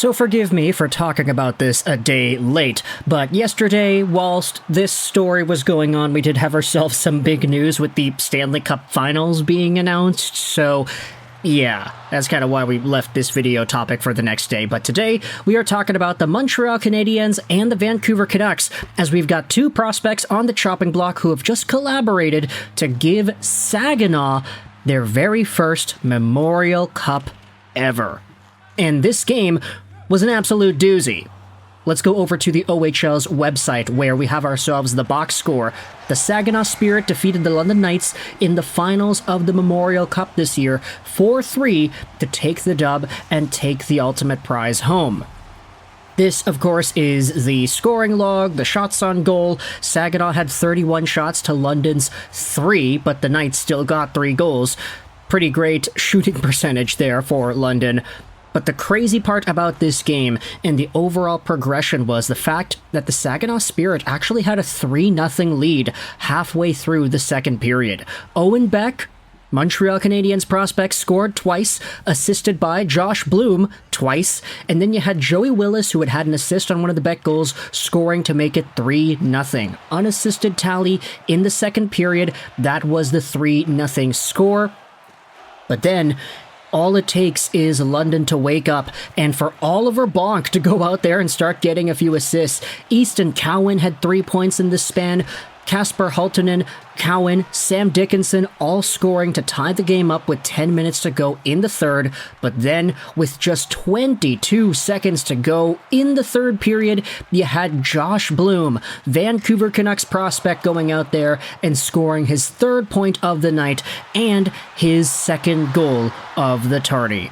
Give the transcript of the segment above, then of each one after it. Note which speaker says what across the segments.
Speaker 1: So forgive me for talking about this a day late, but yesterday, whilst this story was going on, we did have ourselves some big news with the Stanley Cup Finals being announced, so yeah, that's kind of why we left this video topic for the next day. But today, we are talking about the Montreal Canadiens and the Vancouver Canucks, as we've got two prospects on the chopping block who have just collaborated to give Saginaw their very first Memorial Cup ever. And this game was an absolute doozy. Let's go over to the OHL's website, where we have ourselves the box score. The Saginaw Spirit defeated the London Knights in the finals of the Memorial Cup this year, 4-3, to take the dub and take the ultimate prize home. This, of course, is the scoring log, the shots on goal. Saginaw had 31 shots to London's 3, but the Knights still got 3 goals. Pretty great shooting percentage there for London. But the crazy part about this game and the overall progression was the fact that the Saginaw Spirit actually had a 3-0 lead halfway through the second period. Owen Beck, Montreal Canadiens prospect, scored twice, assisted by Josh Bloom twice, and then you had Joey Willis, who had an assist on one of the Beck goals, scoring to make it 3-0. Unassisted tally in the second period, that was the 3-0 score. But then all it takes is London to wake up, and for Oliver Bonk to go out there and start getting a few assists. Easton Cowan had 3 points in this span. Kasper Halttunen, Cowan, Sam Dickinson all scoring to tie the game up with 10 minutes to go in the third, but then with just 22 seconds to go in the third period, you had Josh Bloom, Vancouver Canucks prospect, going out there and scoring his third point of the night and his second goal of the tourney.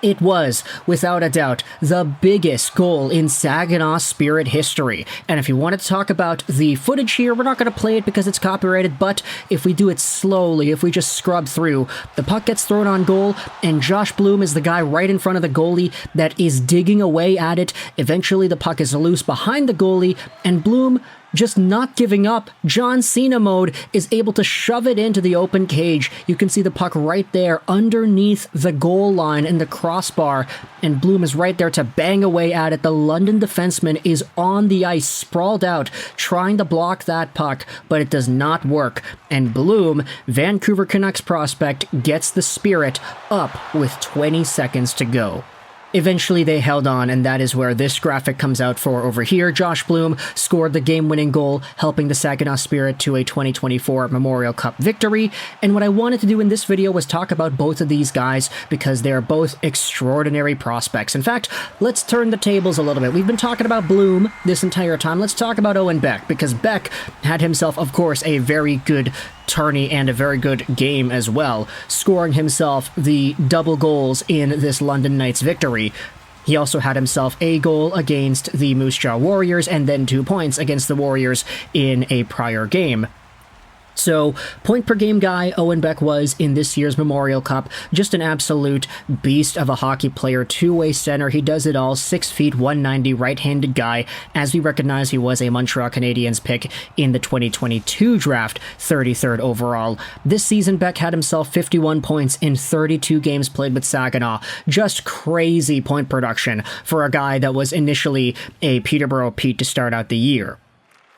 Speaker 1: It was, without a doubt, the biggest goal in Saginaw Spirit history. And if you want to talk about the footage here, we're not going to play it because it's copyrighted, but if we do it slowly, if we just scrub through, the puck gets thrown on goal, and Josh Bloom is the guy right in front of the goalie that is digging away at it. Eventually, the puck is loose behind the goalie, and Bloom, just not giving up, John Cena mode, is able to shove it into the open cage. You can see the puck right there underneath the goal line and the crossbar, and Bloom is right there to bang away at it. The London defenseman is on the ice, sprawled out, trying to block that puck, but it does not work. And Bloom, Vancouver Canucks prospect, gets the Spirit up with 20 seconds to go. Eventually they held on, and that is where this graphic comes out for over here. Josh Bloom scored the game-winning goal, helping the Saginaw Spirit to a 2024 Memorial Cup victory. And what I wanted to do in this video was talk about both of these guys because they're both extraordinary prospects. In fact, let's turn the tables a little bit. We've been talking about Bloom this entire time. Let's talk about Owen Beck, because Beck had himself, of course, a very good tourney and a very good game as well, scoring himself the double goals in this London Knights victory. He also had himself a goal against the Moose Jaw Warriors and then 2 points against the Warriors in a prior game. So, point-per-game guy Owen Beck was in this year's Memorial Cup. Just an absolute beast of a hockey player, two-way center. He does it all, 6 feet, 190, right-handed guy. As we recognize, he was a Montreal Canadiens pick in the 2022 draft, 33rd overall. This season, Beck had himself 51 points in 32 games played with Saginaw. Just crazy point production for a guy that was initially a Peterborough Pete to start out the year.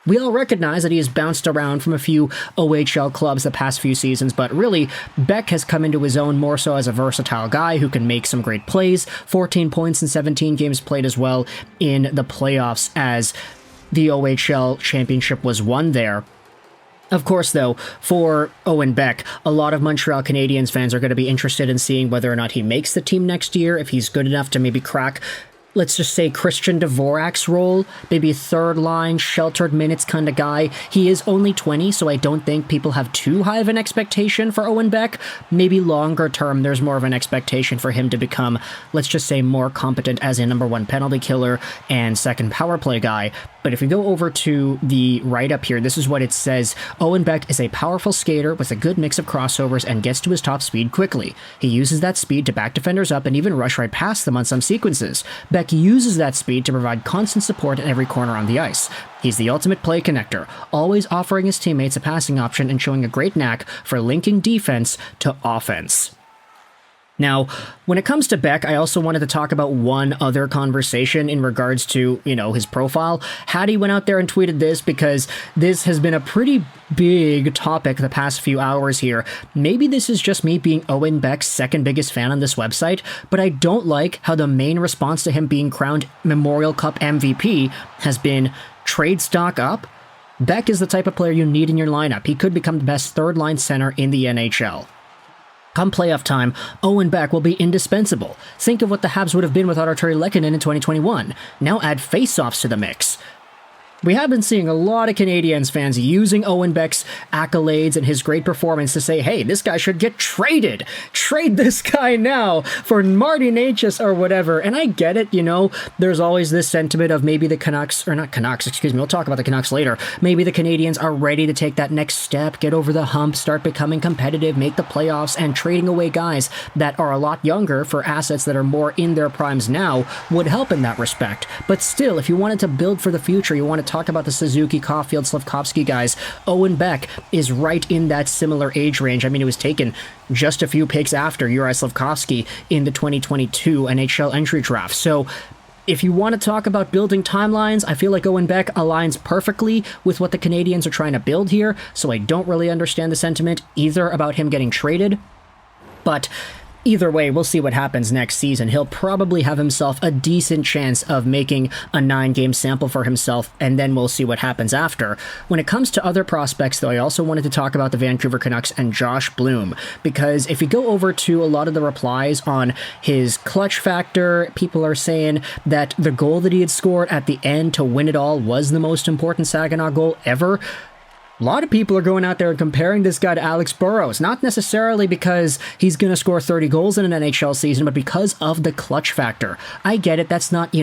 Speaker 1: We all recognize that he has bounced around from a few OHL clubs the past few seasons, but really, Beck has come into his own more so as a versatile guy who can make some great plays. 14 points in 17 games played as well in the playoffs as the OHL championship was won there. Of course, though, for Owen Beck, a lot of Montreal Canadiens fans are going to be interested in seeing whether or not he makes the team next year, if he's good enough to maybe crack, let's just say, Christian Dvorak's role, maybe a third-line, sheltered minutes kind of guy. He is only 20, so I don't think people have too high of an expectation for Owen Beck. Maybe longer term, there's more of an expectation for him to become, let's just say, more competent as a number 1 penalty killer and second power play guy. But if we go over to the write-up here, this is what it says. Owen Beck is a powerful skater with a good mix of crossovers and gets to his top speed quickly. He uses that speed to back defenders up and even rush right past them on some sequences. Beck uses that speed to provide constant support at every corner on the ice. He's the ultimate play connector, always offering his teammates a passing option and showing a great knack for linking defense to offense. Now, when it comes to Beck, I also wanted to talk about one other conversation in regards to, his profile. Hattie went out there and tweeted this because this has been a pretty big topic the past few hours here. Maybe this is just me being Owen Beck's second biggest fan on this website, but I don't like how the main response to him being crowned Memorial Cup MVP has been trade stock up. Beck is the type of player you need in your lineup. He could become the best third-line center in the NHL. Come playoff time, Owen Beck will be indispensable. Think of what the Habs would have been without Arturi Lehkonen in 2021. Now add face-offs to the mix. We have been seeing a lot of Canadiens fans using Owen Beck's accolades and his great performance to say, hey, this guy should get traded. Trade this guy now for Marty Necas or whatever. And I get it, there's always this sentiment of maybe the Canucks, or not Canucks, excuse me, we'll talk about the Canucks later. Maybe the Canadiens are ready to take that next step, get over the hump, start becoming competitive, make the playoffs, and trading away guys that are a lot younger for assets that are more in their primes now would help in that respect. But still, if you wanted to build for the future, you want to talk about the Suzuki, Caulfield, Slafkovsky guys, Owen Beck is right in that similar age range. I mean, it was taken just a few picks after Uri Slafkovsky in the 2022 NHL Entry Draft. So if you want to talk about building timelines, I feel like Owen Beck aligns perfectly with what the Canadiens are trying to build here, so I don't really understand the sentiment either about him getting traded. But either way, we'll see what happens next season. He'll probably have himself a decent chance of making a 9-game sample for himself, and then we'll see what happens after. When it comes to other prospects, though, I also wanted to talk about the Vancouver Canucks and Josh Bloom, because if you go over to a lot of the replies on his clutch factor, people are saying that the goal that he had scored at the end to win it all was the most important Saginaw goal ever. A lot of people are going out there and comparing this guy to Alex Burrows, not necessarily because he's going to score 30 goals in an NHL season, but because of the clutch factor. I get it, that's not,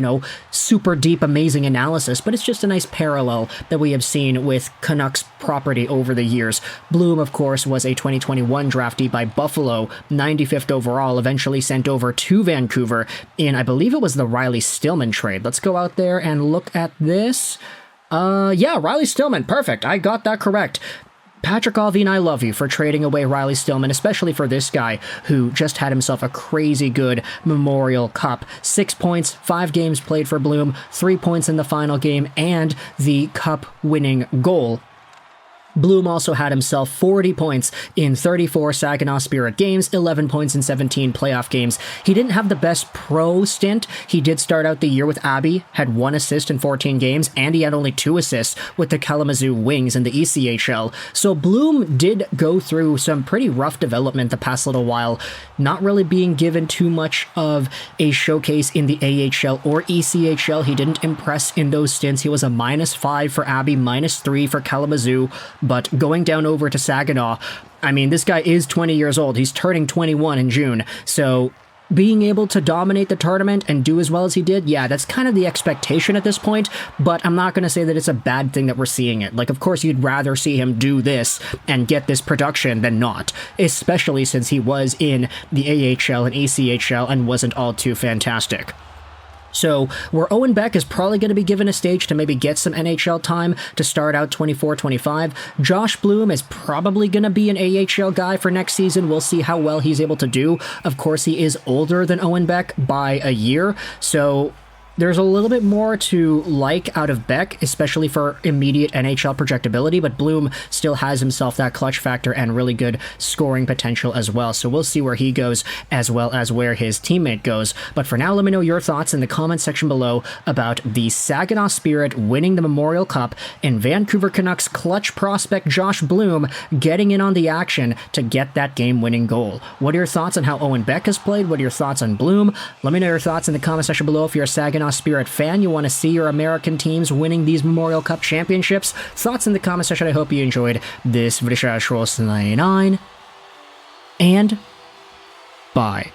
Speaker 1: super deep, amazing analysis, but it's just a nice parallel that we have seen with Canucks property over the years. Bloom, of course, was a 2021 draftee by Buffalo, 95th overall, eventually sent over to Vancouver in, I believe it was the Riley Stillman trade. Let's go out there and look at this. Yeah, Riley Stillman. Perfect. I got that correct. Patrick Allvin, I love you for trading away Riley Stillman, especially for this guy who just had himself a crazy good Memorial Cup. 6 points, 5 games played for Bloom, 3 points in the final game, and the Cup-winning goal. Bloom also had himself 40 points in 34 Saginaw Spirit games, 11 points in 17 playoff games. He didn't have the best pro stint. He did start out the year with Abbey, had 1 assist in 14 games, and he had only 2 assists with the Kalamazoo Wings in the ECHL. So Bloom did go through some pretty rough development the past little while, not really being given too much of a showcase in the AHL or ECHL. He didn't impress in those stints. He was a -5 for Abbey, -3 for Kalamazoo. But going down over to Saginaw, I mean, this guy is 20 years old. He's turning 21 in June. So being able to dominate the tournament and do as well as he did, yeah, that's kind of the expectation at this point, but I'm not going to say that it's a bad thing that we're seeing it. Like, of course, you'd rather see him do this and get this production than not, especially since he was in the AHL and ECHL and wasn't all too fantastic. So, where Owen Beck is probably going to be given a stage to maybe get some NHL time to start out 24-25, Josh Bloom is probably going to be an AHL guy for next season. We'll see how well he's able to do. Of course, he is older than Owen Beck by a year, so there's a little bit more to like out of Beck, especially for immediate NHL projectability, but Bloom still has himself that clutch factor and really good scoring potential as well. So we'll see where he goes as well as where his teammate goes. But for now, let me know your thoughts in the comment section below about the Saginaw Spirit winning the Memorial Cup and Vancouver Canucks clutch prospect Josh Bloom getting in on the action to get that game-winning goal. What are your thoughts on how Owen Beck has played? What are your thoughts on Bloom? Let me know your thoughts in the comment section below if you're a Saginaw Spirit fan. You want to see your American teams winning these Memorial Cup championships? Thoughts in the comment section. I hope you enjoyed this video. And bye.